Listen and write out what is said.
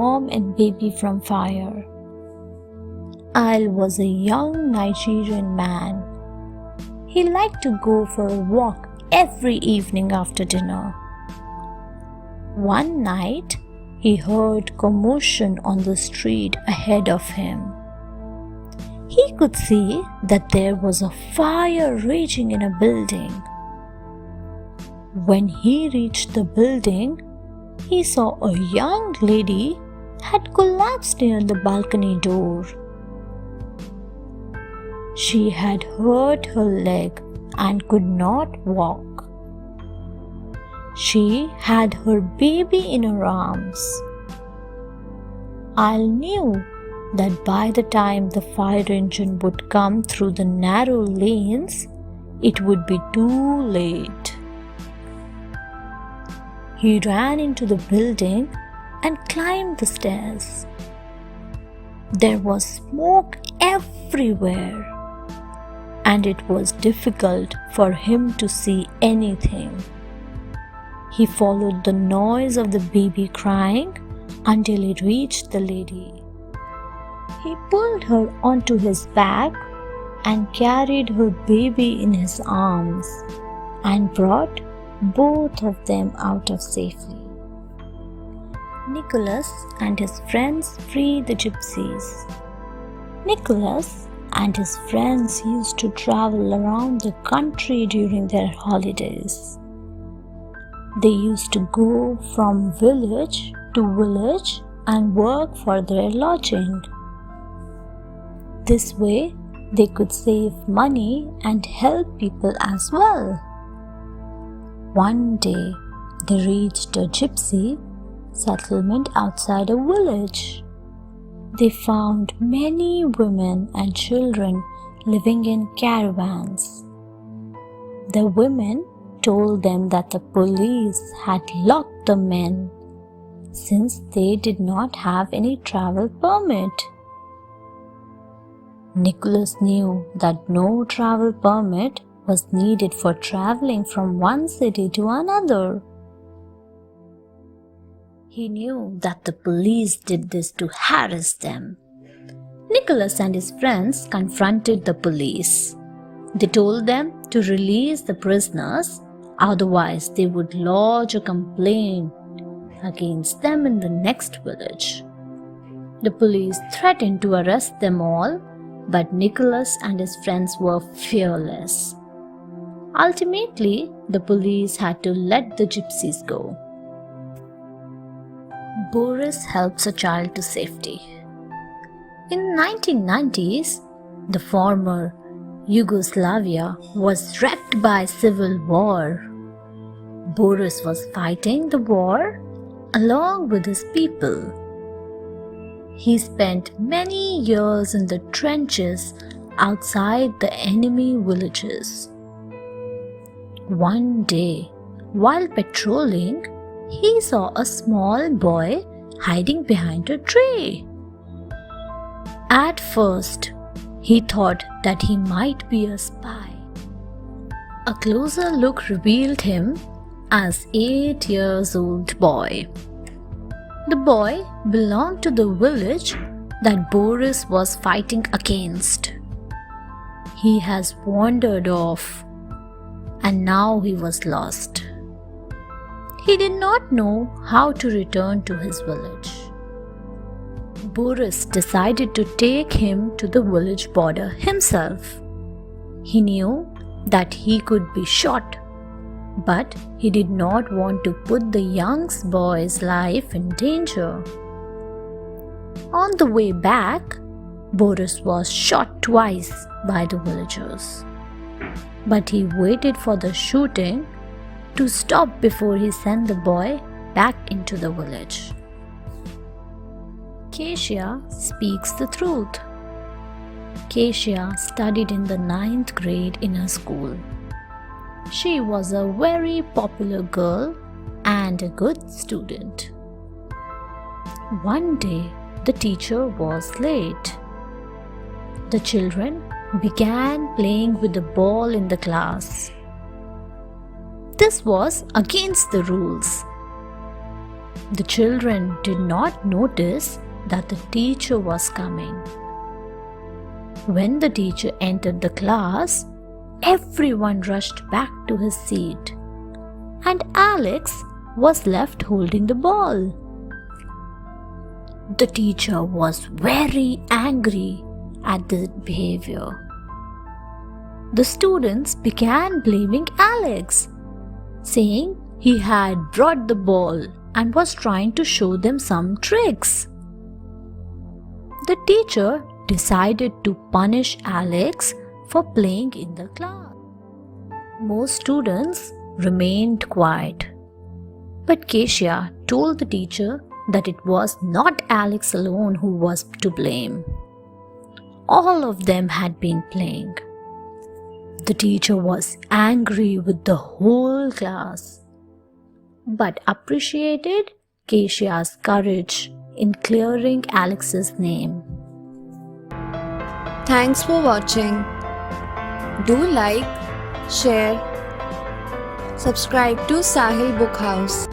mom and baby from fire. Al was a young Nigerian man. He liked to go for a walk every evening after dinner. One night, he heard commotion on the street ahead of him. He could see that there was a fire raging in a building. When he reached the building, he saw a young lady had collapsed near the balcony door. She had hurt her leg and could not walk. She had her baby in her arms. Al knew that by the time the fire engine would come through the narrow lanes, it would be too late. He ran into the building and climbed the stairs. There was smoke everywhere, and it was difficult for him to see anything. He followed the noise of the baby crying until he reached the lady. He pulled her onto his back and carried her baby in his arms and brought both of them out of safely. Nicholas and his friends freed the gypsies. Nicholas and his friends used to travel around the country during their holidays. They used to go from village to village and work for their lodging. This way, they could save money and help people as well. One day, they reached a gypsy settlement outside a village. They found many women and children living in caravans. The women told them that the police had locked the men since they did not have any travel permit. Nicholas knew that no travel permit was needed for traveling from one city to another. He knew that the police did this to harass them. Nicholas and his friends confronted the police. They told them to release the prisoners, otherwise they would lodge a complaint against them in the next village. The police threatened to arrest them all, but Nicholas and his friends were fearless. Ultimately, the police had to let the gypsies go. Boris helps a child to safety. In 1990s, the former Yugoslavia was wrecked by civil war. Boris was fighting the war along with his people. He spent many years in the trenches outside the enemy villages. One day, while patrolling, he saw a small boy hiding behind a tree. At first, he thought that he might be a spy. A closer look revealed him as 8 years old boy. The boy belonged to the village that Boris was fighting against. He has wandered off, and now he was lost. He did not know how to return to his village. Boris decided to take him to the village border himself. He knew that he could be shot, but he did not want to put the young boy's life in danger. On the way back, Boris was shot twice by the villagers. But he waited for the shooting to stop before he sent the boy back into the village. Keshia speaks the truth. Keshia studied in the 9th grade in her school. She was a very popular girl and a good student. One day, the teacher was late. The children began playing with the ball in the class. This was against the rules. The children did not notice that the teacher was coming. When the teacher entered the class, everyone rushed back to his seat, and Alex was left holding the ball. The teacher was very angry at this behavior. The students began blaming Alex, saying he had brought the ball and was trying to show them some tricks. The teacher decided to punish Alex for playing in the class. Most students remained quiet, but Keshia told the teacher that it was not Alex alone who was to blame. All of them had been playing. The teacher was angry with the whole class, but appreciated Keshia's courage in clearing Alex's name. Thanks for watching. Do like, share, subscribe to Sahil Book House.